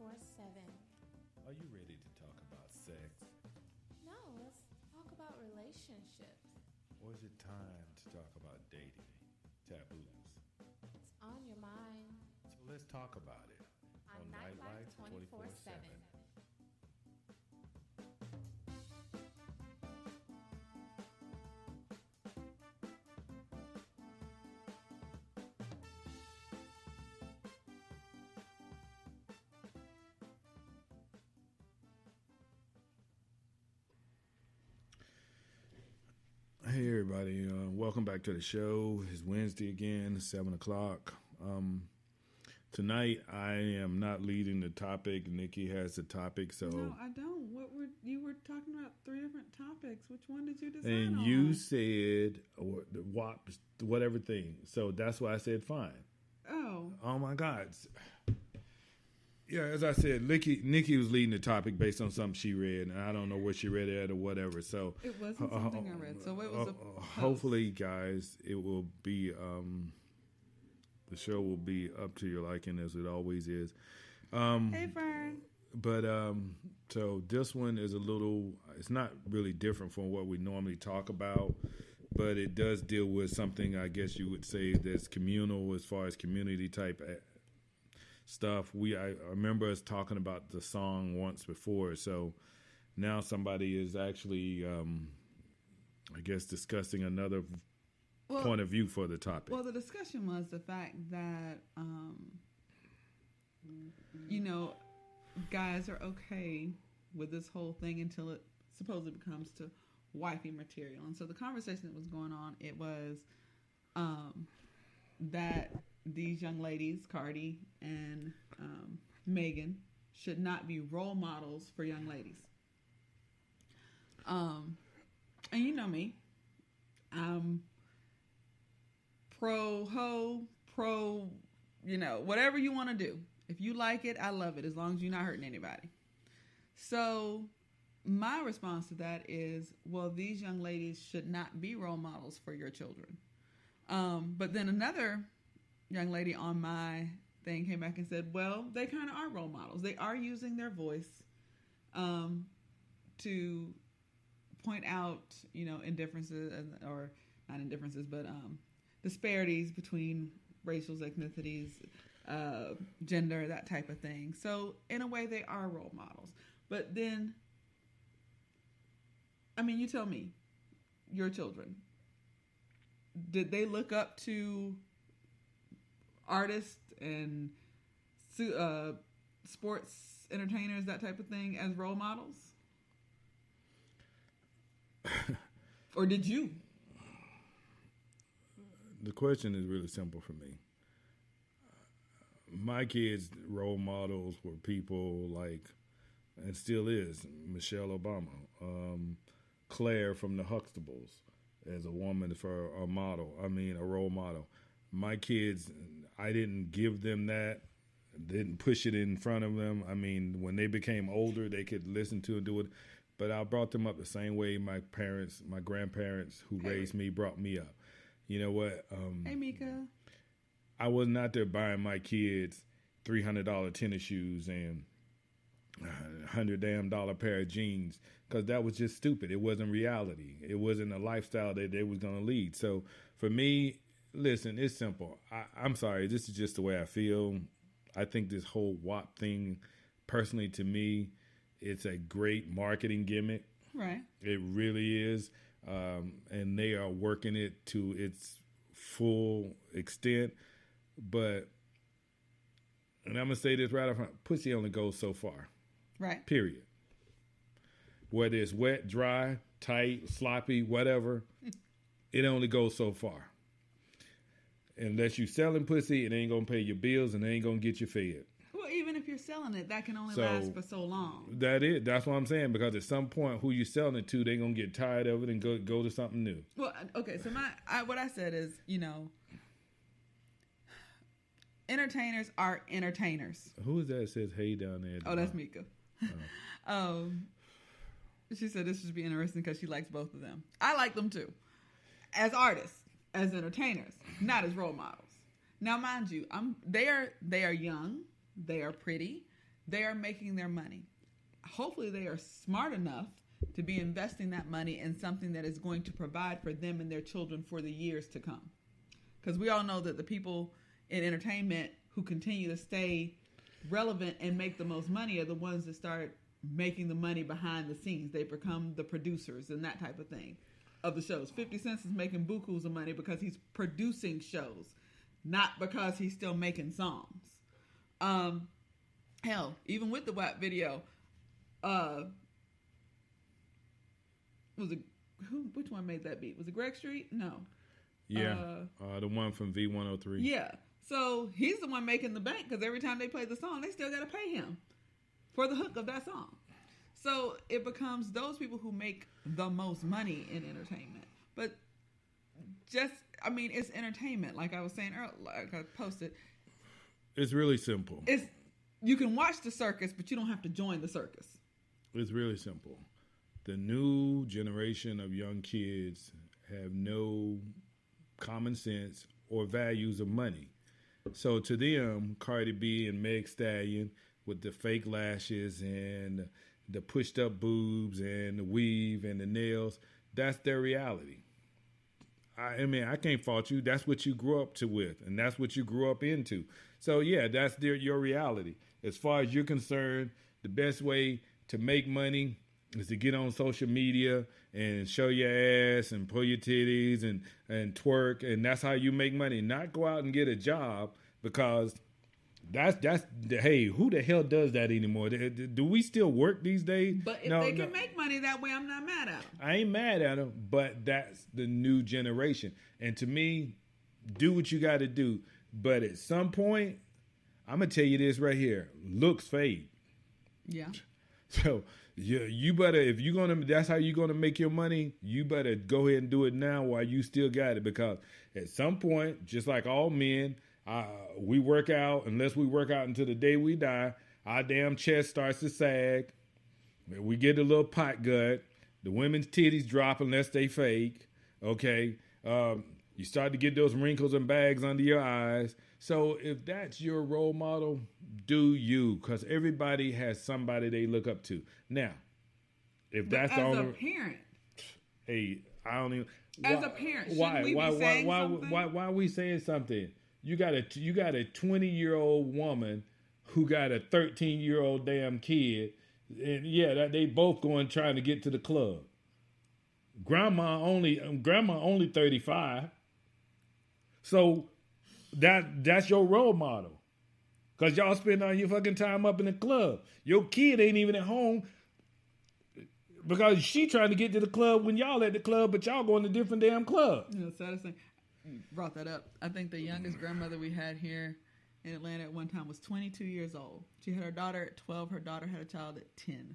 24/7. Are you ready to talk about sex? No, let's talk about relationships. Or is it time to talk about dating taboos? It's on your mind. So let's talk about it On Nightlife 24/7. Hey everybody, welcome back to the show. It's Wednesday again, 7 o'clock. Tonight I am not leading the topic. Nikki has the topic, so No, I don't. You were talking about three different topics. Which one did you decide and on? you said or the WAP, whatever thing. So that's why I said fine. Oh my God. Yeah, as I said, Nikki was leading the topic based on something she read, and I don't know what she read at or whatever. So it wasn't something I read. So it was a post. hopefully, guys, it will be the show will be up to your liking as it always is. Hey, Fern. But so this one is a little. It's not really different from what we normally talk about, but it does deal with something I guess you would say that's communal as far as community type stuff. I remember us talking about the song once before, so now somebody is actually, I guess, discussing another point of view for the topic. Well, the discussion was the fact that, guys are okay with this whole thing until it supposedly becomes to wifey material. And so the conversation that was going on, it was that these young ladies, Cardi and Megan, should not be role models for young ladies. And you know me, I'm pro-ho, whatever you want to do. If you like it, I love it, as long as you're not hurting anybody. So my response to that is, well, these young ladies should not be role models for your children. But then another young lady on my thing came back and said, well, they kind of are role models. They are using their voice to point out, indifferences, or not indifferences, but disparities between racial ethnicities, gender, that type of thing. So in a way, they are role models. But then, you tell me, your children, did they look up to artists and sports entertainers, that type of thing, as role models? Or did you? The question is really simple for me. My kids' role models were people like, and still is, Michelle Obama, Claire from the Huxtables as a woman for a model. A role model. My kids, I didn't give them that, didn't push it in front of them. When they became older, they could listen to and do it. But I brought them up the same way my grandparents who raised me brought me up. You know what? Hey, Mika. I was not there buying my kids $300 tennis shoes and $100 pair of jeans, because that was just stupid. It wasn't reality. It wasn't a lifestyle that they was going to lead. So for me, listen, it's simple. I'm sorry. This is just the way I feel. I think this whole WAP thing, personally, to me, it's a great marketing gimmick. Right. It really is. And they are working it to its full extent. But, and I'm going to say this right up front, pussy only goes so far. Right. Period. Whether it's wet, dry, tight, sloppy, whatever, it only goes so far. Unless you selling pussy, it ain't going to pay your bills and it ain't going to get you fed. Well, even if you're selling it, that can only last for so long. That's what I'm saying, because at some point, who you selling it to, they're going to get tired of it and go to something new. Well, okay, so what I said is, entertainers are entertainers. Who is that says hey down there? Oh, that's Mika. She said this should be interesting because she likes both of them. I like them too. As artists, as entertainers, not as role models. Now, mind you, they are young, they are pretty, they are making their money. Hopefully they are smart enough to be investing that money in something that is going to provide for them and their children for the years to come. Because we all know that the people in entertainment who continue to stay relevant and make the most money are the ones that start making the money behind the scenes. They become the producers and that type of thing of the shows. 50 Cent is making bukus of money because he's producing shows, not because he's still making songs. Hell, even with the WAP video, which one made that beat? Was it Greg Street? No. Yeah, the one from V103. Yeah. So he's the one making the bank because every time they play the song, they still got to pay him for the hook of that song. So it becomes those people who make the most money in entertainment. But it's entertainment. Like I was saying earlier, like I posted. It's really simple. You can watch the circus, but you don't have to join the circus. It's really simple. The new generation of young kids have no common sense or values of money. So to them, Cardi B and Meg Stallion with the fake lashes and the pushed up boobs and the weave and the nails, that's their reality. I mean, I can't fault you. That's what you grew up with, and that's what you grew up into. So yeah, that's your reality. As far as you're concerned, the best way to make money is to get on social media and show your ass and pull your titties and twerk, and that's how you make money. Not go out and get a job, because that's hey, who the hell does that anymore? Do we still work these days? But if they can make money that way, I'm not mad at them. I ain't mad at them, but that's the new generation. And to me, do what you got to do. But at some point, I'm gonna tell you this right here: looks fade. Yeah. So you better, if you're gonna, that's how you're gonna make your money. You better go ahead and do it now while you still got it, because at some point, just like all men, we work out. Unless we work out until the day we die, our damn chest starts to sag. We get a little pot gut. The women's titties drop unless they fake. Okay, you start to get those wrinkles and bags under your eyes. So if that's your role model, do you, because everybody has somebody they look up to. Now, if that's the only, as a parent, hey, I don't even. As a parent, shouldn't we be saying something? Why are we saying something? You got a 20-year-old woman who got a 13-year-old damn kid, and yeah, they both going trying to get to the club. Grandma only 35, so that's your role model. Because y'all spend all your fucking time up in the club. Your kid ain't even at home because she trying to get to the club when y'all at the club, but y'all going to different damn clubs. You know, saddest thing, you brought that up. I think the youngest grandmother we had here in Atlanta at one time was 22 years old. She had her daughter at 12. Her daughter had a child at 10.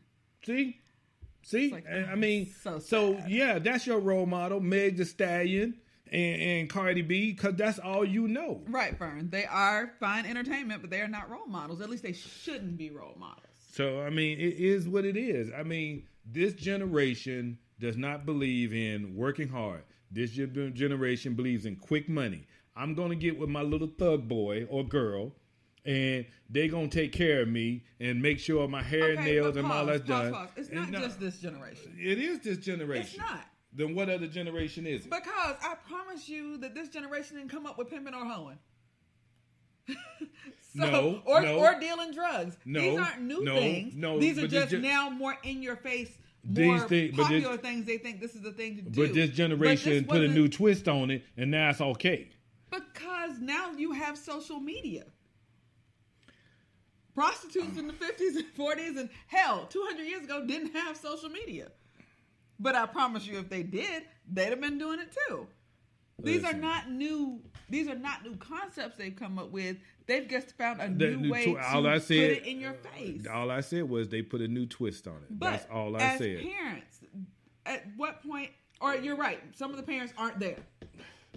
See? Like, I mean, so yeah, that's your role model, Meg Thee Stallion and Cardi B, because that's all you know. Right, Fern. They are fine entertainment, but they are not role models. At least they shouldn't be role models. So, I mean, it is what it is. I mean, this generation does not believe in working hard. This generation believes in quick money. I'm going to get with my little thug boy or girl, and they going to take care of me and make sure my hair, nails, and all that's done. Pause. It's not just this generation. It is this generation. It's not. Then what other generation is it? Because I promise you that this generation didn't come up with pimping or hoeing. Or dealing drugs. No, these aren't new things. These are just now more in your face, more popular things. They think this is the thing to do. But this generation put a new twist on it, and now it's okay. Because now you have social media. Prostitutes in the 50s and 40s and hell, 200 years ago didn't have social media. But I promise you, if they did, they'd have been doing it too. These are not new concepts they've come up with. They've just found a new way to put it in your face. All I said was they put a new twist on it. But that's all I said. As parents, at what point? Or you're right. Some of the parents aren't there.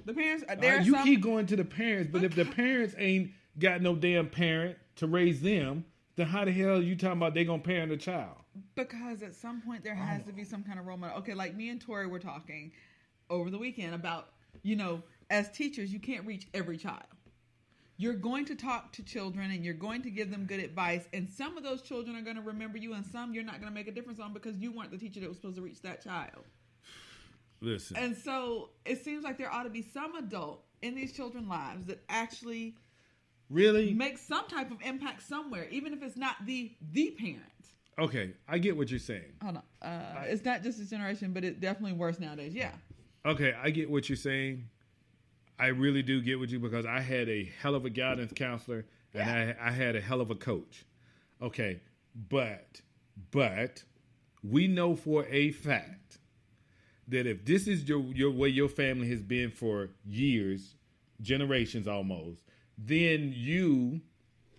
The parents are there. You keep going to the parents, but if the parents ain't got no damn parent to raise them, then how the hell are you talking about they gonna parent a child? Because at some point there has to be some kind of role model. Okay, like me and Tori were talking over the weekend about, as teachers, you can't reach every child. You're going to talk to children and you're going to give them good advice. And some of those children are going to remember you and some you're not going to make a difference on because you weren't the teacher that was supposed to reach that child. Listen. And so it seems like there ought to be some adult in these children's lives that actually really make some type of impact somewhere, even if it's not the parent. Okay, I get what you're saying. Hold on. It's not just this generation, but it's definitely worse nowadays. Yeah. Okay, I get what you're saying. I really do get what you, because I had a hell of a guidance counselor and I had a hell of a coach. Okay, but we know for a fact that if this is your way your family has been for years, generations almost, then you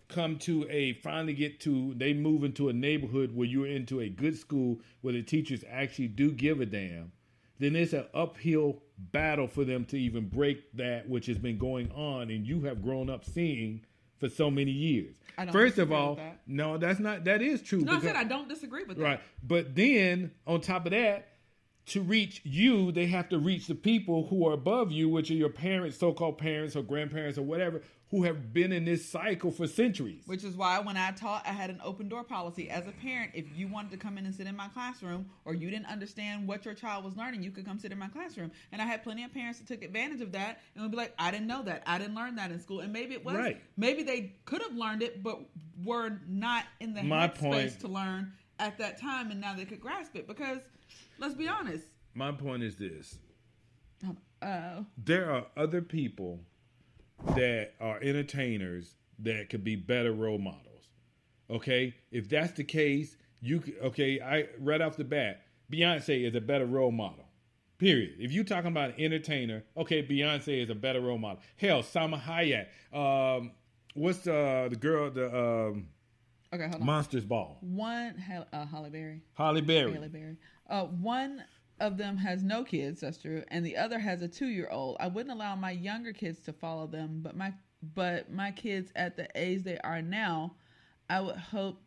come to they move into a neighborhood where you're into a good school where the teachers actually do give a damn, then it's an uphill battle for them to even break that which has been going on and you have grown up seeing for so many years. First of all, no, that is true. No, I said I don't disagree with that. Right. But then on top of that, to reach you, they have to reach the people who are above you, which are your parents, so-called parents or grandparents or whatever, who have been in this cycle for centuries. Which is why when I taught, I had an open door policy. As a parent, if you wanted to come in and sit in my classroom or you didn't understand what your child was learning, you could come sit in my classroom. And I had plenty of parents that took advantage of that and would be like, I didn't know that. I didn't learn that in school. And maybe it was, maybe they could have learned it, but were not in the headspace to learn at that time. And now they could grasp it because, let's be honest. My point is this. There are other people that are entertainers that could be better role models. Okay? If that's the case, right off the bat, Beyonce is a better role model. Period. If you're talking about an entertainer, okay, Beyonce is a better role model. Hell, Salma Hayek. What's the girl, okay, hold on. Monsters Ball. Halle Berry. Halle Berry. One of them has no kids, that's true, and the other has a 2-year-old. I wouldn't allow my younger kids to follow them, but my kids at the age they are now, I would hope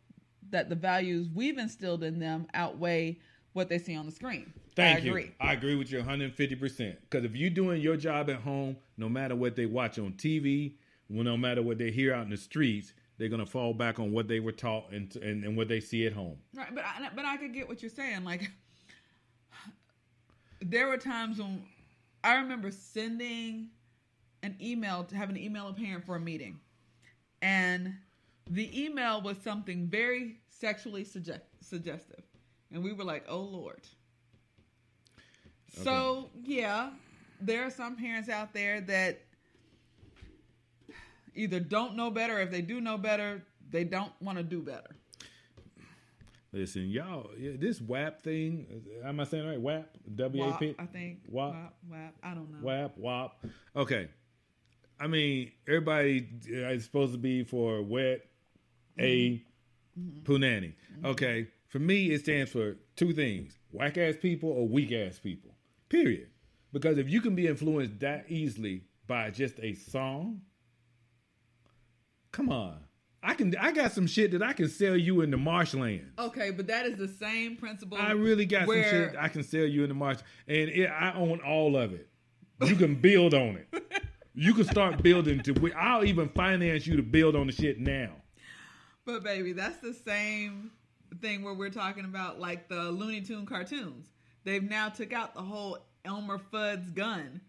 that the values we've instilled in them outweigh what they see on the screen. I agree with you 150%. Because if you're doing your job at home, no matter what they watch on TV, no matter what they hear out in the streets, they're going to fall back on what they were taught and what they see at home. Right, but I could get what you're saying. Like, there were times when I remember sending having an email a parent for a meeting. And the email was something very sexually suggestive. And we were like, oh, Lord. Okay. So, yeah, there are some parents out there that either don't know better, or if they do know better, they don't want to do better. Listen, y'all, this WAP thing, am I saying it right? WAP? W-A-P? I think. WAP? WAP. I don't know. WAP. Okay. I mean, everybody is supposed to be for wet, punani. Mm-hmm. Okay. For me, it stands for two things. Whack-ass people or weak-ass people. Period. Because if you can be influenced that easily by just a song, come on. I got some shit that I can sell you in the marshlands. Okay, but that is the same principle. I really got some shit I can sell you in the marsh, and I own all of it. You can build on it. You can start building I'll even finance you to build on the shit now. But baby, that's the same thing where we're talking about like the Looney Tune cartoons. They've now took out the whole Elmer Fudd's gun,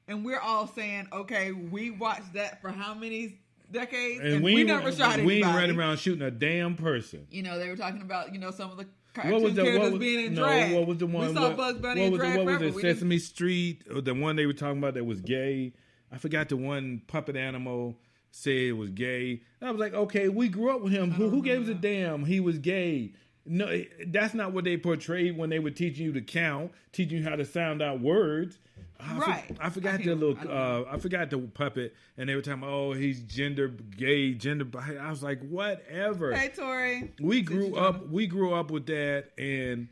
and we're all saying, okay, we watched that for how many decades, and we never shot anybody. We ain't running around shooting a damn person. You know, they were talking about, some of the cartoon characters being in drag. What was the one? We saw Bugs Bunny in drag forever. What was it, Sesame Street? Or the one they were talking about that was gay? I forgot the one puppet animal said it was gay. I was like, okay, we grew up with him. Who gave us a damn? He was gay. No, that's not what they portrayed when they were teaching you to count, teaching you how to sound out words. I forgot the puppet, and they were talking about, oh, he's gay. I was like, whatever. Hey, Tori. We grew up with that, and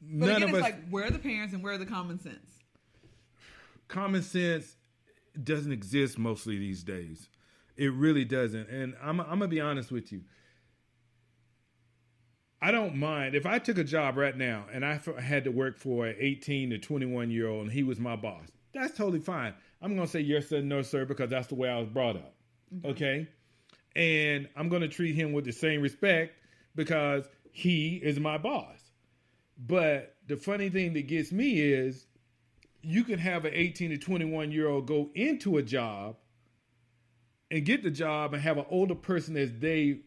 none of us. Like, where are the parents and where are the common sense? Common sense doesn't exist mostly these days. It really doesn't. And I'm gonna be honest with you. I don't mind if I took a job right now and I had to work for an 18 to 21-year-old and he was my boss. That's totally fine. I'm going to say yes sir, no sir, because that's the way I was brought up. Okay. And I'm going to treat him with the same respect because he is my boss. But the funny thing that gets me is you can have an 18 to 21-year-old go into a job and get the job and have an older person as they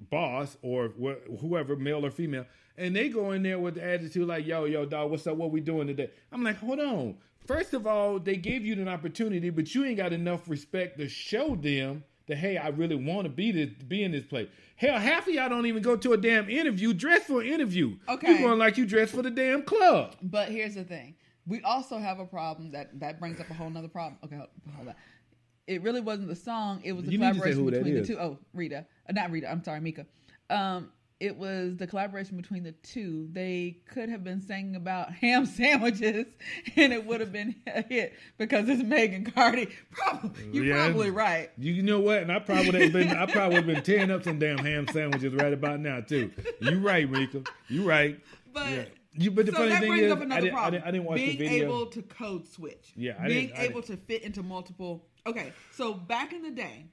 boss or whoever, male or female, and they go in there with the attitude like, yo, dog, what's up? What we doing today? I'm like, hold on. First of all, they gave you an opportunity, but you ain't got enough respect to show them that, hey, I really want to be in this place. Hell, half of y'all don't even go to a damn interview, dress for an interview. Okay. You going like you dress for the damn club. But here's the thing. We also have a problem that brings up a whole nother problem. Okay, hold on. It really wasn't the song. It was the collaboration between the two. Oh, Rita. Not Rita. I'm sorry, Mika. It was the collaboration between the two. They could have been singing about ham sandwiches, and it would have been a hit because it's Megan Cardi. You're probably right. You know what? And I probably would have been tearing up some damn ham sandwiches right about now too. You right, Rika. You right. But. Yeah. But the so funny that thing brings is, up another problem. I didn't watch being the video. Able to code switch. Yeah, being able to fit into multiple. Okay, so back in the day,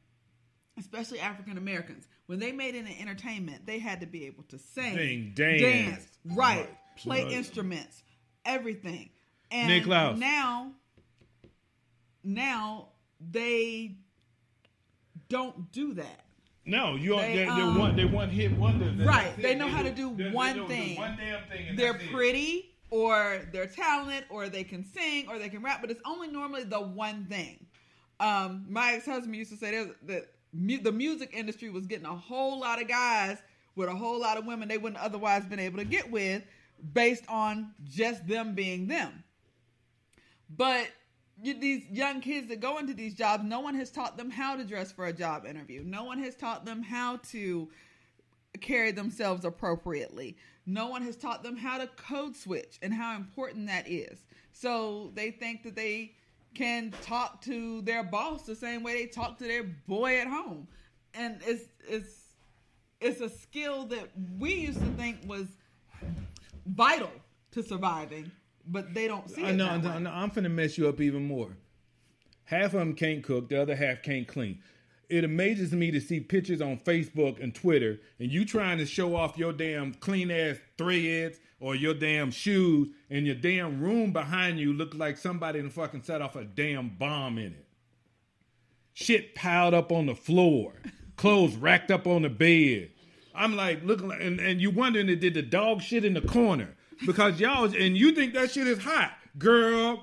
especially African Americans, when they made it in entertainment, they had to be able to sing, dance, right, play instruments, everything. And Nick Klaus. Now they don't do that. No, they one hit wonders. Right, they know how to do one thing. One damn thing. They're pretty, or they're talented, or they can sing, or they can rap, but it's only normally the one thing. My ex-husband used to say that the music industry was getting a whole lot of guys with a whole lot of women they wouldn't otherwise been able to get with based on just them being them. But these young kids that go into these jobs, no one has taught them how to dress for a job interview. No one has taught them how to carry themselves appropriately. No one has taught them how to code switch and how important that is. So they think that they can talk to their boss the same way they talk to their boy at home. And it's a skill that we used to think was vital to surviving, but they don't see it that way. I'm finna mess you up even more. Half of them can't cook, the other half can't clean. It amazes me to see pictures on Facebook and Twitter, and you trying to show off your damn clean-ass threads or your damn shoes, and your damn room behind you looks like somebody done fucking set off a damn bomb in it. Shit piled up on the floor. Clothes racked up on the bed. I'm like, looking like, and you wondering if did the dog shit in the corner. Because y'all, and you think that shit is hot. Girl,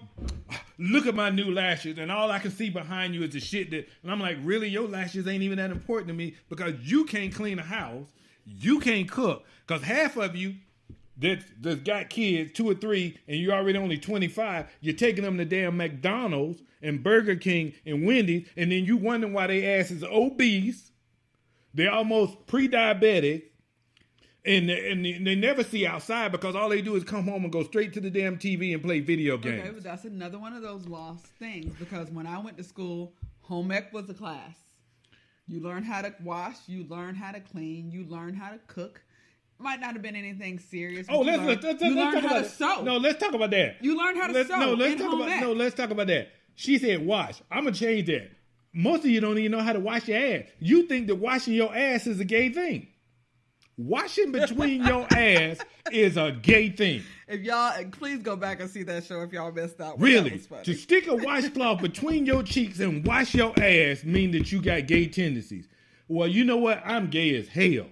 look at my new lashes, and all I can see behind you is the shit that, and I'm like, really, your lashes ain't even that important to me because you can't clean a house, you can't cook, because half of you that got kids, 2 or 3, and you're already only 25, you're taking them to damn McDonald's and Burger King and Wendy's, and then you wondering why they ass is obese, they're almost pre-diabetic, and they never see outside because all they do is come home and go straight to the damn TV and play video games. Okay, but that's another one of those lost things because when I went to school, home ec was a class. You learn how to wash, you learn how to clean, you learn how to cook. Might not have been anything serious. Oh, let's talk about sew. No, let's talk about that. You learn how to sew. Let's talk about that. She said wash. I'm gonna change that. Most of you don't even know how to wash your ass. You think that washing your ass is a gay thing. Washing between your ass is a gay thing. If y'all, please go back and see that show if y'all missed out. Really? To stick a washcloth between your cheeks and wash your ass mean that you got gay tendencies. Well, you know what? I'm gay as hell.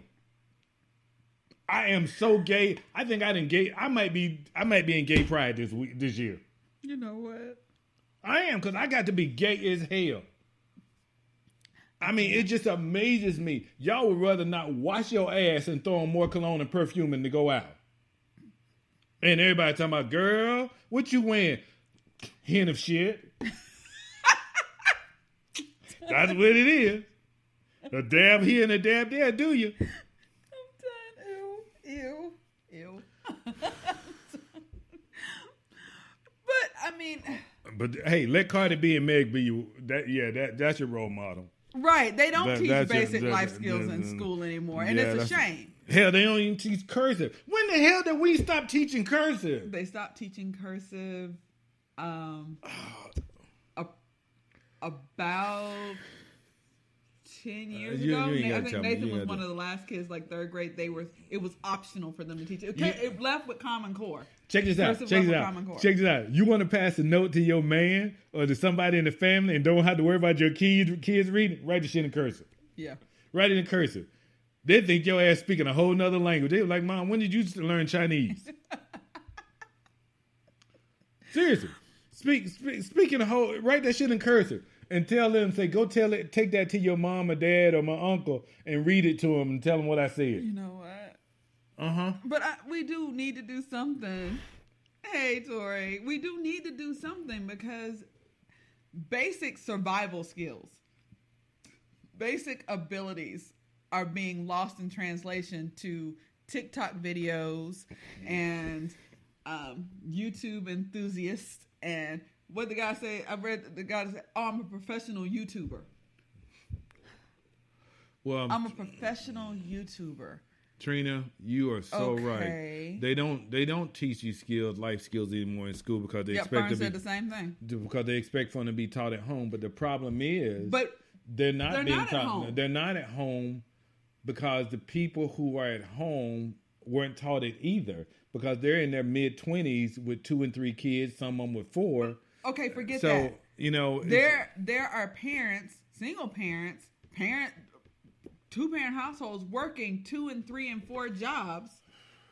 I am so gay. I think I might be in gay pride this year. You know what? I am, because I got to be gay as hell. I mean, it just amazes me. Y'all would rather not wash your ass and throw on more cologne and perfume than to go out. And everybody talking about, girl, what you wearing? Hint of shit. That's what it is. A dab here and a dab there, do you? I'm done. Ew. But, I mean... But, hey, let Cardi B and Meg be you. That's your role model. Right. They don't teach basic life skills in school anymore. And it's a shame. Hell, they don't even teach cursive. When the hell did we stop teaching cursive? They stopped teaching cursive about 10 years you ago. ain't I gotta think tell me. Nathan You was gotta one do- of the last kids, like third grade. It was optional for them to teach it. It left with Common Core. Check this out. Cursive Check this level out. Common Core. Check this out. You want to pass a note to your man or to somebody in the family and don't have to worry about your kids reading? Write the shit in cursive. Yeah. Write it in cursive. They think your ass speaking a whole nother language. They were like, Mom, when did you learn Chinese? Seriously. Speaking of whole, write that shit in cursive and tell them, say, go take that to your mom or dad or my uncle and read it to them and tell them what I said. You know what? Uh-huh. But we do need to do something. Hey, Tori, we do need to do something because basic survival skills, basic abilities are being lost in translation to TikTok videos and YouTube enthusiasts. And what the guy say, I read the guy say, oh, I'm a professional YouTuber. Well, I'm a professional YouTuber. Trina, you are so Okay. right. They don't teach you skills, life skills anymore in school because they Yep, expect Fern to said be the same thing. because they expect for them to be taught at home. But the problem is, But they're not they're being not at taught. home. They're not at home because the people who are at home weren't taught it either because they're in their mid-20s with 2 and 3 kids, some of them with 4. okay, forget So that. you know, There are parents, single parents, 2-parent households working 2 and 3 and 4 jobs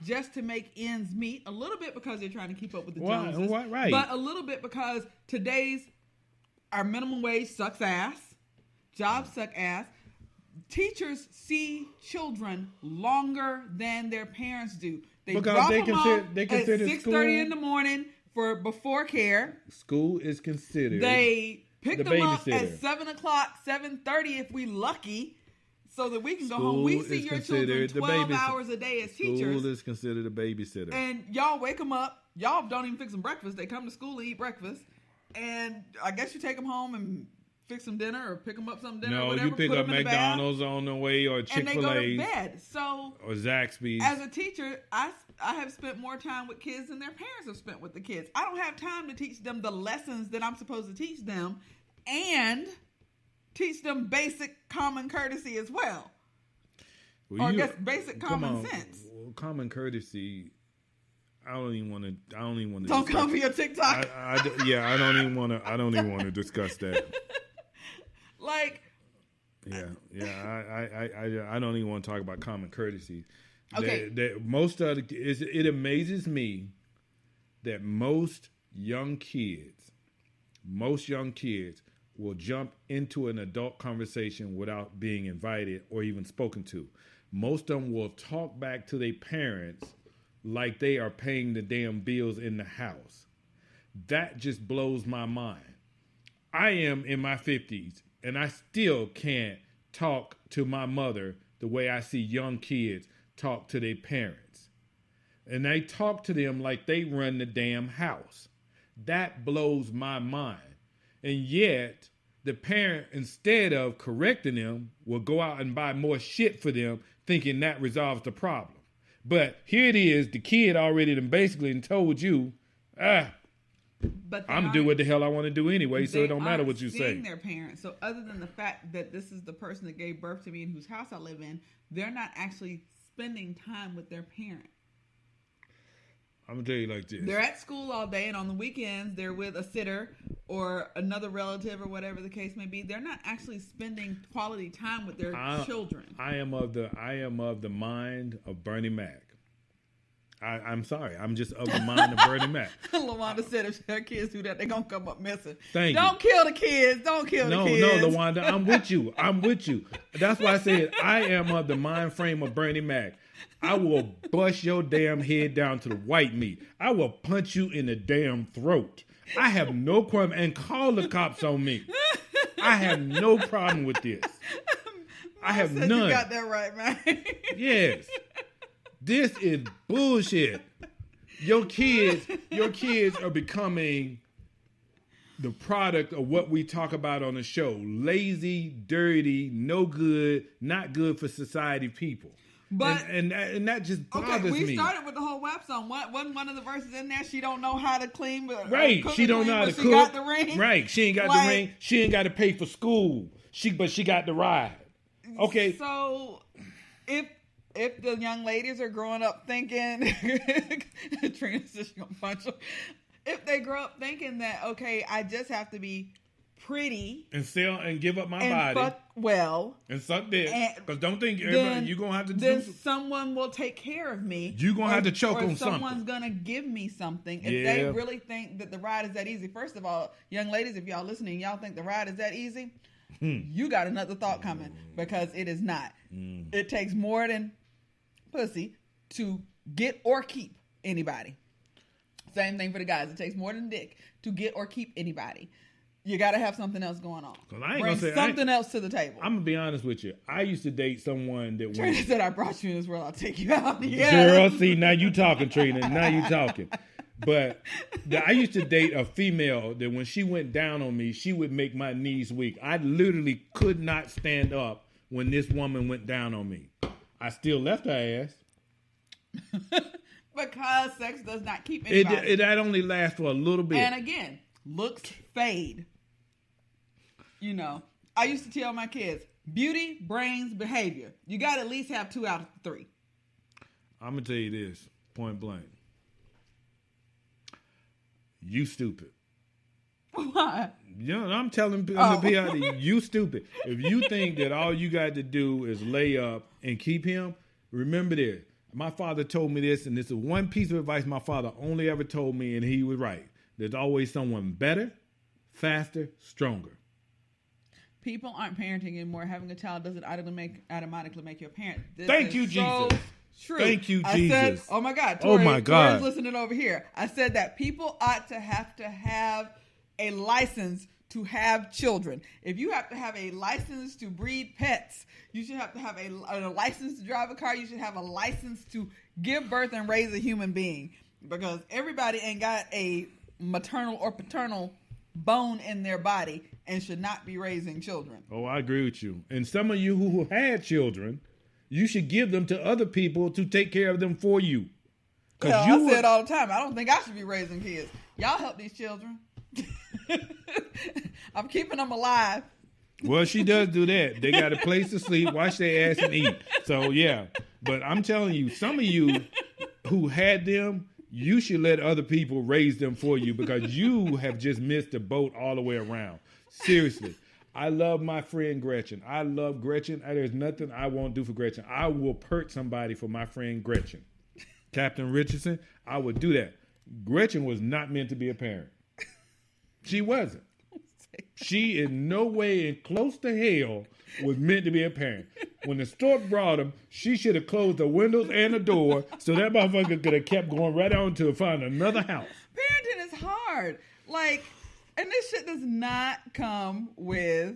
just to make ends meet. A little bit because they're trying to keep up with the Joneses, right. but a little bit because our minimum wage sucks ass, jobs suck ass. Teachers see children longer than their parents do. They Because drop they them consider- off they at consider 6:30 school- in the morning for before care. school is considered. They pick the them up at babysitter. 7:00, 7:30 if we lucky, so that we can go home. School We see is your children considered the 12 babysitter. hours a day as teachers, School is considered a babysitter. and y'all wake them up. Y'all don't even fix them breakfast. They come to school and eat breakfast, and I guess you take them home and fix them dinner or pick them up some dinner. or No, whatever, you pick put up them in the bath, McDonald's on the way or and they go to Chick-fil-A bed. So or Zaxby's. as a teacher, I have spent more time with kids than their parents have spent with the kids. I don't have time to teach them the lessons that I'm supposed to teach them and teach them basic common courtesy as well. Well, Or I guess basic come common on. sense. Well, common courtesy. I don't even want to. Don't come for your TikTok. I don't even want to. I don't even want to discuss that. Like, I don't even want to talk about common courtesy. Okay. It amazes me that most young kids will jump into an adult conversation without being invited or even spoken to. Most of them will talk back to their parents like they are paying the damn bills in the house. That just blows my mind. I am in my 50s and I still can't talk to my mother the way I see young kids talk to their parents. And they talk to them like they run the damn house. That blows my mind. And yet, the parent, instead of correcting them, will go out and buy more shit for them, thinking that resolves the problem. But here it is, the kid already done basically told you, but I'm going to do what the hell I want to do anyway, so it don't matter what you say. Their parents. So other than the fact that this is the person that gave birth to me and whose house I live in, they're not actually spending time with their parent. I'm going to tell you like this. They're at school all day, and on the weekends, they're with a sitter or another relative or whatever the case may be. They're not actually spending quality time with their children. I am of the mind of Bernie Mac. I'm sorry. I'm just of the mind of Bernie Mac. LaWanda said if her kids do that, they're going to come up missing. Don't kill the kids. Don't kill the kids. No, LaWanda, I'm with you. That's why I said I am of the mind frame of Bernie Mac. I will bust your damn head down to the white meat. I will punch you in the damn throat. I have no problem. And call the cops on me. I have no problem with this. I have none. You got that right, man. Yes. This is bullshit. Your kids are becoming the product of what we talk about on the show. Lazy, dirty, no good, not good for society people. But and that just bothers me. We started with the whole WAP song. Wasn't one of the verses in there? She don't know how to clean, but right? She don't know how to cook. She got the ring. Right? She ain't got the ring. She ain't got to pay for school. But she got the ride. Okay. So if the young ladies are growing up thinking, Trina says she's gonna punch them. If they grow up thinking that, okay, I just have to be pretty and sell and give up my and body fuck well, and suck dick, and because don't think then you're gonna have to then do. someone will take care of me. You gonna have to choke or on someone's something. gonna give me something. If Yeah. they really think that the ride is that easy, first of all, young ladies, if y'all listening, y'all think the ride is that easy, you got another thought coming, because it is not. It takes more than pussy to get or keep anybody. Same thing for the guys. It takes more than dick to get or keep anybody. You got to have something else going on. 'Cause I ain't Bring gonna say- something else to the table. I'm gonna be honest with you. I used to date someone that Trina went. said, "I brought you in this world. I'll take you out." Girl, see, now you talking, Trina. Now you talking. But I used to date a female that when she went down on me, she would make my knees weak. I literally could not stand up when this woman went down on me. I still left her ass. Because sex does not keep It anybody. that only lasts for a little bit. And again, looks fade. You know, I used to tell my kids, beauty, brains, behavior. You got to at least have 2 out of 3. I'm gonna tell you this, point blank. You stupid. Why? You know, I'm telling people, you stupid. If you think that all you got to do is lay up and keep him, remember this. My father told me this, and this is one piece of advice my father only ever told me, and he was right. There's always someone better, faster, stronger. People aren't parenting anymore. Having a child doesn't automatically make you a parent. This Thank is you, so Jesus. True. Thank you, I said, Jesus. oh my God. Oh my God. Tori's listening over here. I said that people ought to have a license to have children. If you have to have a license to breed pets, you should have to have a license to drive a car. You should have a license to give birth and raise a human being, because everybody ain't got a maternal or paternal bone in their body and should not be raising children. Oh, I agree with you. And some of you who had children, you should give them to other people to take care of them for you. Hell, I say it all the time. I don't think I should be raising kids. Y'all help these children. I'm keeping them alive. Well, she does do that. They got a place to sleep, wash their ass, and eat. So, yeah. But I'm telling you, some of you who had them, you should let other people raise them for you, because you have just missed the boat all the way around. Seriously. I love my friend Gretchen. I love Gretchen. There's nothing I won't do for Gretchen. I will perk somebody for my friend Gretchen. Captain Richardson, I would do that. Gretchen was not meant to be a parent. She wasn't. She in no way in close to hell was meant to be a parent. When the stork brought him, she should have closed the windows and the door so that motherfucker could have kept going right on to find another house. Parenting is hard. Like, and this shit does not come with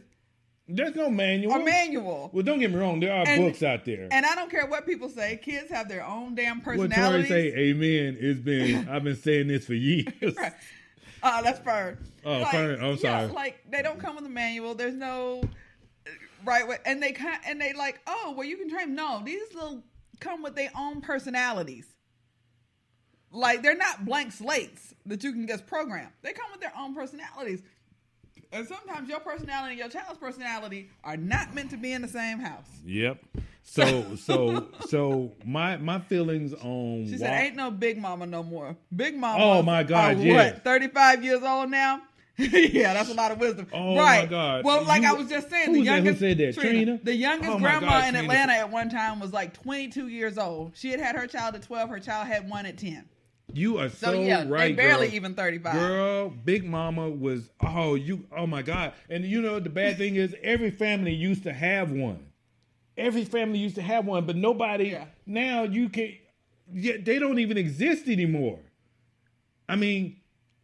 There's no manual. a manual. Well, don't get me wrong. There are books out there. And I don't care what people say. Kids have their own damn What Tori personalities. say, amen. I've been saying this for years. Right. That's Fern. Oh, Fern, I'm sorry. Yeah, like, they don't come with a manual. There's no right way. And they like, oh, well, you can train. No, these little come with their own personalities. Like, they're not blank slates that you can just program. They come with their own personalities. And sometimes your personality and your child's personality are not meant to be in the same house. Yep. So my feelings on She said, ain't no Big Mama no more. Big Mama. Oh, my God, are yes. what, 35 years old now? Yeah, that's a lot of wisdom. Oh, right. my God. Well, like I was just saying, the who's that? Who youngest said that? Trina? The youngest Oh, my grandma God, in Trina. Atlanta at one time was like 22 years old. She had her child at 12. Her child had one at 10. You are So, so yeah, right, they barely girl. even 35. Girl, Big Mama was, oh my God. And you know, the bad thing is every family used to have one. Every family used to have one, but nobody, now you can, they don't even exist anymore. I mean,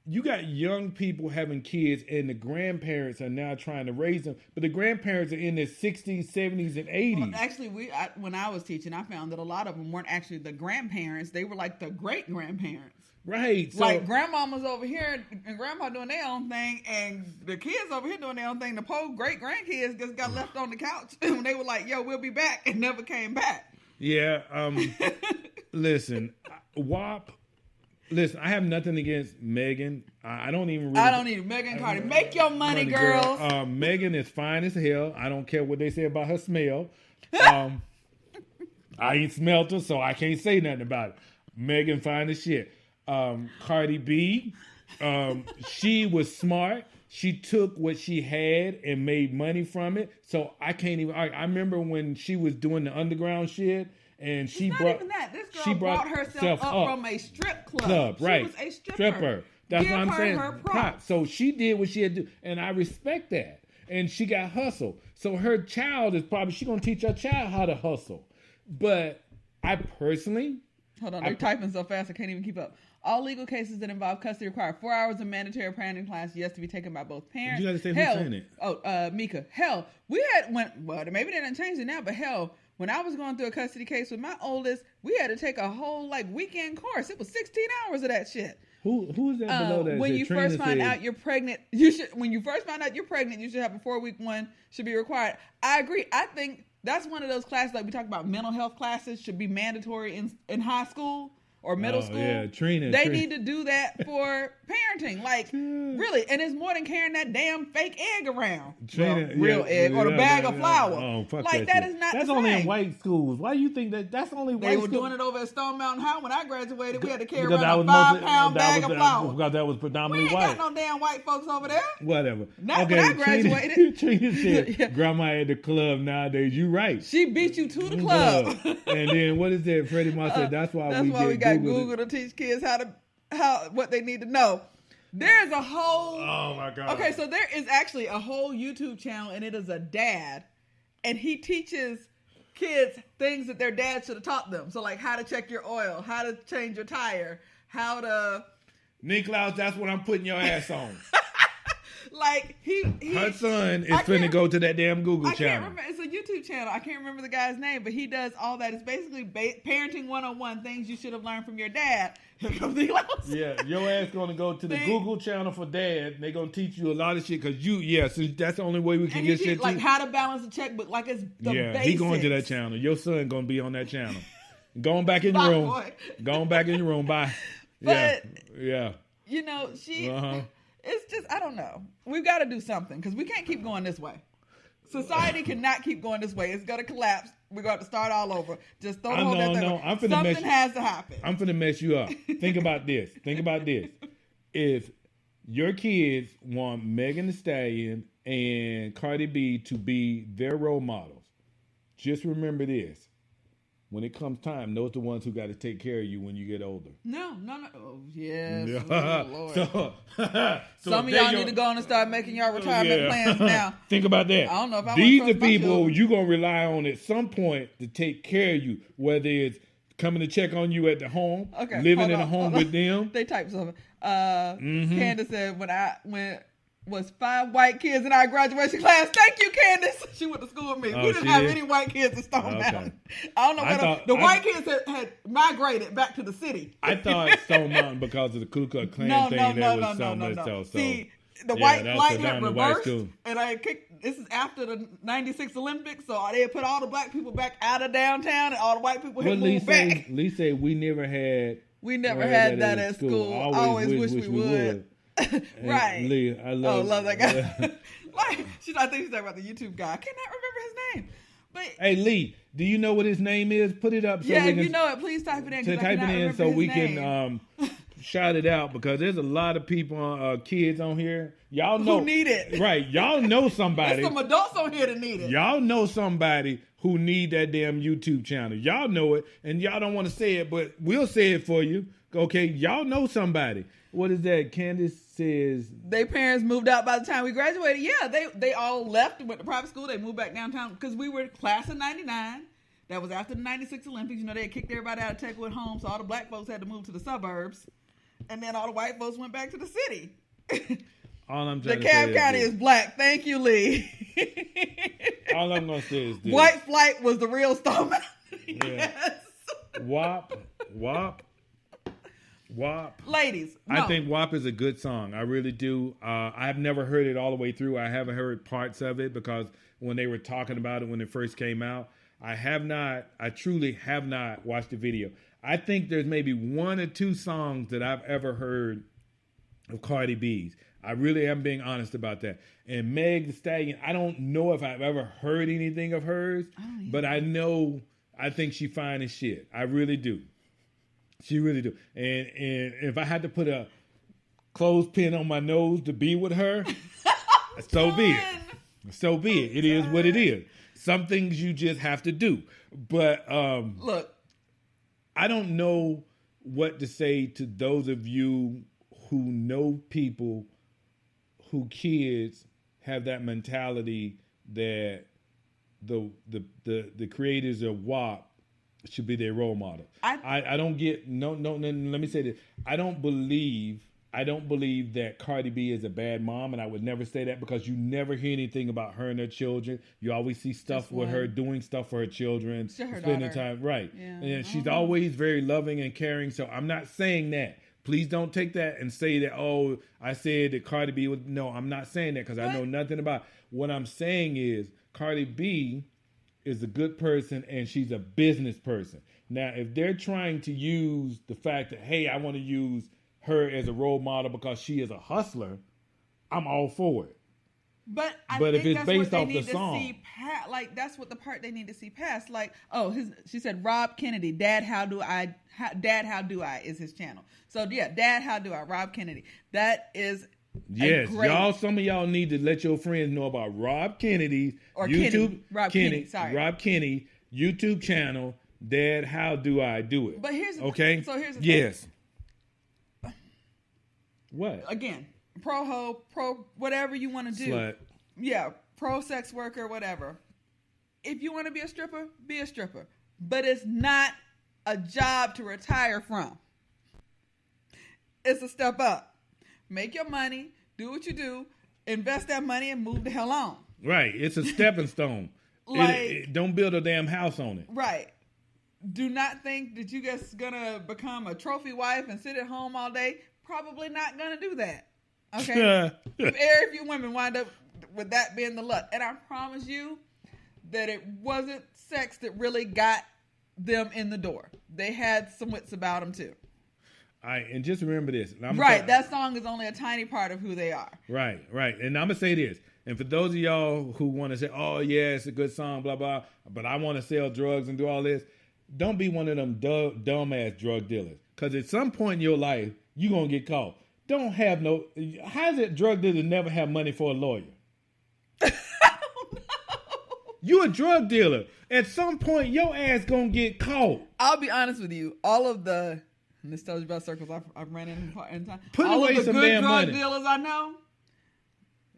you got young people having kids and the grandparents are now trying to raise them, but the grandparents are in their 60s, 70s, and 80s. Well, actually, when I was teaching, I found that a lot of them weren't actually the grandparents. They were like the great-grandparents. Right. So, Like, grandmama's over here and grandpa doing their own thing, and the kids over here doing their own thing. The poor great-grandkids just got left on the couch when they were like, yo, we'll be back, and never came back. yeah, listen, WAP. Listen, I have nothing against Megan. I don't even really... I don't need Megan Carter. Make your money, girls. Megan is fine as hell. I don't care what they say about her smell. I ain't smelt her, so I can't say nothing about it. Megan fine as shit. Cardi B, she was smart. She took what she had and made money from it. So I can't even. I remember when she was doing the underground shit, and she It's brought. not even that. This girl brought herself up from a strip club. Right? She was a stripper. That's Give what I'm her saying. her props. So she did what she had to do, and I respect that. And she got hustle. So her child is probably she gonna teach her child how to hustle. But I personally. Hold on, they're typing so fast I can't even keep up. All legal cases that involve custody require 4 hours of mandatory parenting class, yes, to be taken by both parents. You gotta say who's saying it. Oh, Mika. Hell, we had maybe they didn't change it now, but hell, when I was going through a custody case with my oldest, we had to take a whole weekend course. It was 16 hours of that shit. Who is that below that? When you first find out you're pregnant, you should have a 4-week one should be required. I agree. I think that's one of those classes like we talk about mental health classes should be mandatory in high school or middle school. Yeah, Trina. They need to do that for parenting. Really. And it's more than carrying that damn fake egg around. Trina, real egg or the bag of flour. Oh, fuck that shit. is not That's the only same. in white schools. Why do you think that's only white They were schools? doing it over at Stone Mountain High when I graduated. We had to carry Because around that a 5-pound bag of flour. Because that was We predominantly ain't white. got no damn white folks over there. Whatever. Not when I graduated. Trina said, Yeah. "Grandma at the club nowadays." You right. She beat you to the club. And then what is that? Freddie Moss said, "That's why we got Google Google to teach kids what they need to know." There's a whole. Oh my God. Okay, so there is actually a whole YouTube channel, and it is a dad, and he teaches kids things that their dad should have taught them. So how to check your oil, how to change your tire, how to. Niklaus, that's what I'm putting your ass on. Her son is finna go to that damn Google I channel. can't remember. It's a YouTube channel. I can't remember the guy's name, but he does all that. It's basically parenting 101, things you should have learned from your dad. Here comes Niklaus. Yeah, your ass gonna go to the Google channel for dad. They're gonna teach you a lot of shit because so that's the only way we can And get he shit teach, how to balance a checkbook, it's the basics. he going to that channel. Your son gonna be on that channel. Going back in your room. Boy. Going back in your room. Bye. But, yeah. She... It's just, I don't know. We've got to do something because we can't keep going this way. Society cannot keep going this way. It's going to collapse. We're going to have to start all over. Just don't hold that thing. Something has to happen. I'm finna mess you up. Think about this. If your kids want Megan Thee Stallion and Cardi B to be their role models, just remember this. When it comes time, those are the ones who got to take care of you when you get older. No. Oh, yes. Yeah. Oh, Lord. So some of y'all need to go on and start making y'all retirement plans now. Think about that. I don't know if I These want to are people you're going to rely on at some point to take care of you, whether it's coming to check on you at the home, living in a home with them. They type something. Candace said, when was 5 white kids in our graduation class. Thank you, Candace. She went to school with me. We didn't have any white kids in Stone Mountain. I don't know the white kids had migrated back to the city. I thought Stone Mountain because of the Ku Klux Klan thing. No. See, the white flight had reversed, and this is after the 96 Olympics, so they had put all the black people back out of downtown, and all the white people had moved back. Lee said we never had that at school. I always wish we would. Right. Lee, I love that guy. I think she's talking about the YouTube guy. I cannot remember his name. But hey, Lee, do you know what his name is? Put it up. If you know it, please type it in. Type it in so we can shout it out because there's a lot of people, kids on here. Y'all know who need it, right? Y'all know somebody. There's some adults on here that need it. Y'all know somebody who need that damn YouTube channel. Y'all know it, and y'all don't want to say it, but we'll say it for you. Okay, y'all know somebody. What is that? Candace says their parents moved out by the time we graduated. Yeah, they all left and went to private school. They moved back downtown because we were class of 99. That was after the 96 Olympics. They had kicked everybody out of Techwood home, so all the black folks had to move to the suburbs. And then all the white folks went back to the city. All I'm trying DeKalb County is black. Thank you, Lee. All I'm going to say is this. White flight was the real Stone Mountain. Yes. WAP. Ladies, no. I think WAP is a good song. I really do. I've never heard it all the way through. I haven't heard parts of it because when they were talking about it when it first came out, I truly have not watched the video. I think there's maybe 1 or 2 songs that I've ever heard of Cardi B's. I really am being honest about that. And Meg Thee Stallion, I don't know if I've ever heard anything of hers, but I think she fine as shit. I really do. She really do. And if I had to put a clothespin on my nose to be with her, so be it. So be it. It is what it is. Some things you just have to do. But look, I don't know what to say to those of you who know people who kids have that mentality that the creators of WAP should be their role model. I don't get no. Let me say this. I don't believe that Cardi B is a bad mom, and I would never say that because you never hear anything about her and her children. You always see stuff with her doing stuff for her children, spending time right. Yeah. And she's always very loving and caring. So I'm not saying that. Please don't take that and say that, oh, I said that Cardi B was. No, I'm not saying that because I know nothing about it. What I'm saying is Cardi B is a good person and she's a business person. Now, if they're trying to use the fact that, hey, I want to use her as a role model because she is a hustler, I'm all for it. But if it's based off the song, that's what the part they need to see past. Like, she said Rob Kennedy, Dad, how do I is his channel. So yeah, Dad, how do I? Rob Kennedy. That is yes, some of y'all need to let your friends know about Rob Kennedy's YouTube. Rob Kenny, YouTube channel. Dad, how do I do it? But here's okay. So here's the thing. What? Again, pro whatever you want to do. Slut. Yeah, pro sex worker, whatever. If you want to be a stripper, be a stripper. But it's not a job to retire from. It's a step up. Make your money, do what you do, invest that money, and move the hell on. Right. It's a stepping stone. Don't build a damn house on it. Right. Do not think that you just gonna become a trophy wife and sit at home all day. Probably not gonna do that. Okay. Very few women wind up with that being the luck. And I promise you that it wasn't sex that really got them in the door. They had some wits about them too. And just remember this. That song is only a tiny part of who they are. Right. And I'm going to say this. And for those of y'all who want to say, oh, yeah, it's a good song, blah, blah, but I want to sell drugs and do all this, don't be one of them dumbass drug dealers. Because at some point in your life, you're going to get caught. Don't have no... How's it drug dealers never have money for a lawyer? I don't know. You a drug dealer. At some point, your ass going to get caught. I'll be honest with you. All of the... And this tells you about circles I've ran in time. Put all away of the some good damn drug money. Dealers I know,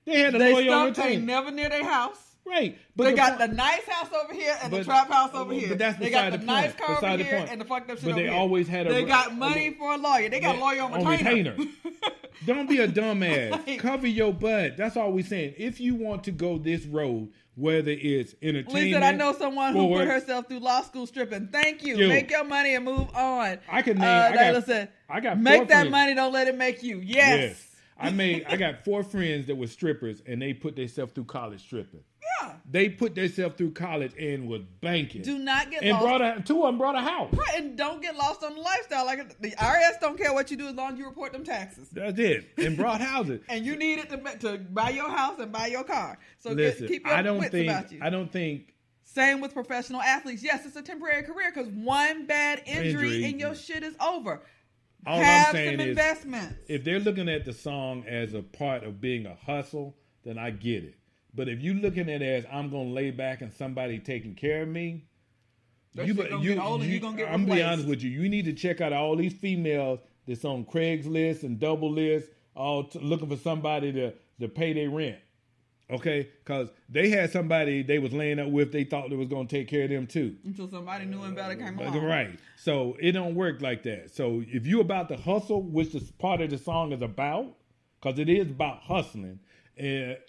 they had a lawyer on the team. Never near their house. Right, but they got the nice house over here and the trap house over here. But that's they got the nice car over here and the fucked up shit over here. But they always had They got money for a lawyer. They got a lawyer on retainer. Don't be a dumbass. Cover your butt. That's all we're saying. If you want to go this road, whether it's entertainment, Lisa, I know someone who put herself through law school stripping. Thank you. Make your money and move on. I can name. I got make that money. Don't let it make you. Yes. I got 4 friends that were strippers, and they put themselves through college stripping. Yeah. They put themselves through college and was banking. Do not get lost. 2 of them brought a house. Right, and don't get lost on the lifestyle. Like the IRS don't care what you do as long as you report them taxes. That's it. And brought houses. And you need it to buy your house and buy your car. So listen, keep your wits about you. I don't think. Same with professional athletes. Yes, it's a temporary career because one bad injury and your shit is over. All Have I'm saying some investments. If they're looking at the song as a part of being a hustle, then I get it. But if you're looking at it as I'm going to lay back and somebody taking care of me, I'm going to get replaced. I'm going to be honest with you. You need to check out all these females that's on Craigslist and Double List, all looking for somebody to pay their rent. Okay? Because they had somebody they was laying up with, they thought they was going to take care of them too. Until somebody new and better came along. Right. So it don't work like that. So if you about to hustle, which is part of the song is about, because it is about hustling,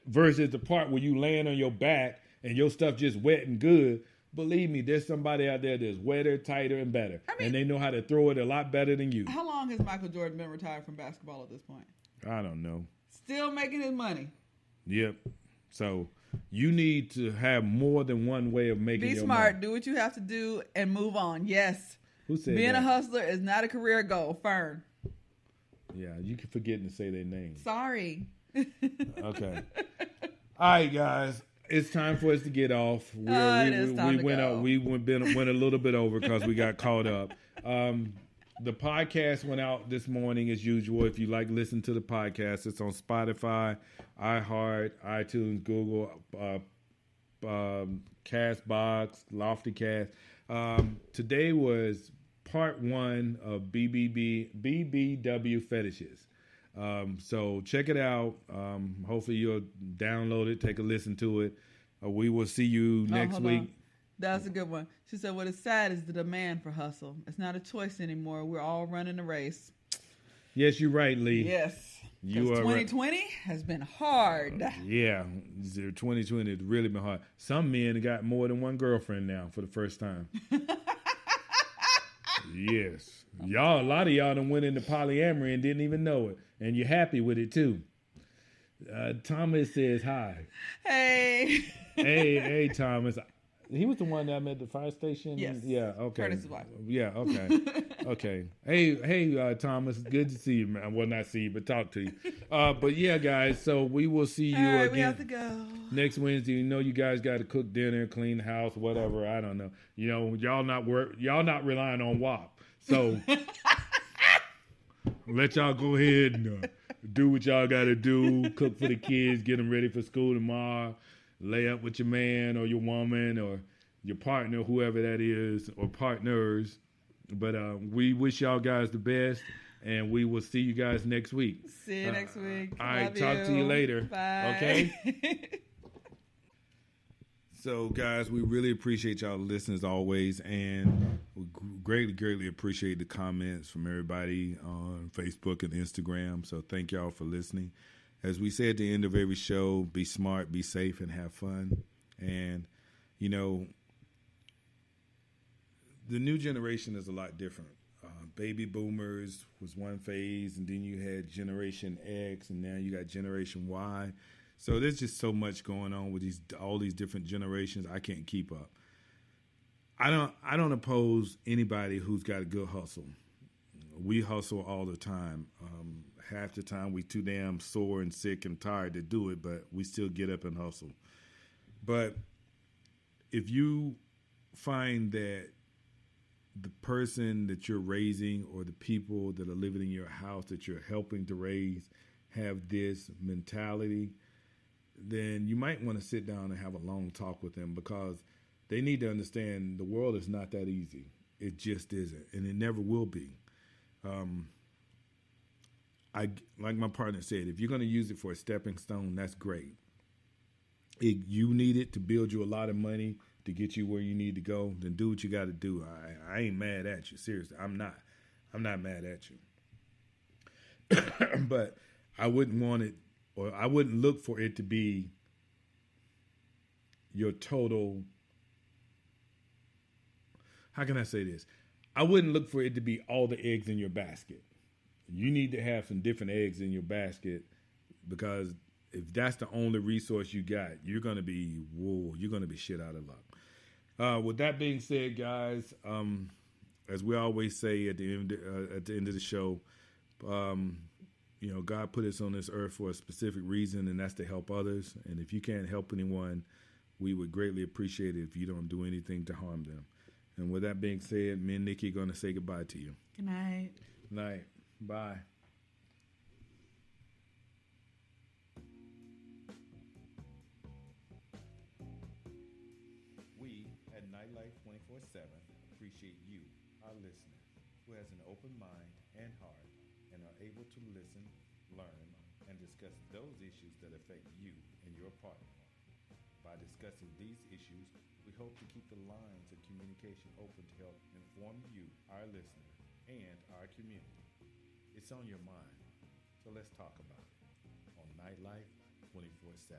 versus the part where you laying on your back and your stuff just wet and good, believe me, there's somebody out there that's wetter, tighter, and better. And they know how to throw it a lot better than you. How long has Michael Jordan been retired from basketball at this point? I don't know. Still making his money. Yep. So you need to have more than one way of making your smart. money. Do what you have to do and move on. Yes. Who said Being that? a hustler is not a career goal. Fern. Yeah, you keep forgetting to say their name. Sorry. Okay. All right, guys. It's time for us to get off. We went a little bit over because we got caught up. The podcast went out this morning as usual. If you like listen to the podcast, it's on Spotify, iHeart, iTunes, Google, Castbox, LoftyCast. Today was part 1 of BBW fetishes. So check it out. Hopefully you'll download it, take a listen to it. We will see you next week. On. That's a good one. She said, what is sad is the demand for hustle. It's not a choice anymore. We're all running a race. Yes, you're right, Lee. Yes. You are 2020 has been hard. Yeah. 2020 has really been hard. Some men got more than one girlfriend now for the first time. Yes. A lot of y'all done went into polyamory and didn't even know it. And you're happy with it, too. Thomas says hi. Hey. Hey, Thomas. He was the one that I met at the fire station? Yes. Yeah, okay. Curtis' wife. Yeah, okay. Okay. Hey, Thomas. Good to see you, man. Well, not see you, but talk to you. But yeah, guys, so we will see you again. We have to go. Next Wednesday. You know you guys got to cook dinner, clean the house, whatever. I don't know. You know, y'all not relying on WAP. So let y'all go ahead and do what y'all got to do. Cook for the kids, get them ready for school tomorrow. Lay up with your man or your woman or your partner, whoever that is, or partners. But we wish y'all guys the best, and we will see you guys next week. See you next week. All right, talk to you later. Bye. Okay? So, guys, we really appreciate y'all listening as always, and we greatly appreciate the comments from everybody on Facebook and Instagram. So thank y'all for listening. As we say at the end of every show, be smart, be safe, and have fun. And, you know, the new generation is a lot different. Baby boomers was one phase, and then you had Generation X, and now you got Generation Y. So there's just so much going on with all these different generations. I can't keep up. I don't oppose anybody who's got a good hustle. We hustle all the time. Half the time we too damn sore and sick and tired to do it, but we still get up and hustle. But if you find that the person that you're raising or the people that are living in your house that you're helping to raise have this mentality, then you might want to sit down and have a long talk with them, because they need to understand the world is not that easy. It just isn't, and it never will be. Like my partner said, if you're going to use it for a stepping stone, that's great. You need it to build you a lot of money to get you where you need to go, then do what you got to do. I ain't mad at you. Seriously, I'm not mad at you. But I wouldn't want it, or I wouldn't look for it to be your total. How can I say this? I wouldn't look for it to be all the eggs in your basket. You need to have some different eggs in your basket, because if that's the only resource you got, you're going to be shit out of luck. With that being said, guys, as we always say at the end of the show, God put us on this earth for a specific reason, and that's to help others. And if you can't help anyone, we would greatly appreciate it if you don't do anything to harm them. And with that being said, me and Nikki are going to say goodbye to you. Good night. Night. Bye. We at Nightlife 24/7 appreciate you, our listener, who has an open mind and heart and are able to listen, learn, and discuss those issues that affect you and your partner. By discussing these issues, we hope to keep the lines of communication open to help inform you, our listener, and our community. It's on your mind, so let's talk about it on Nightlife 24/7.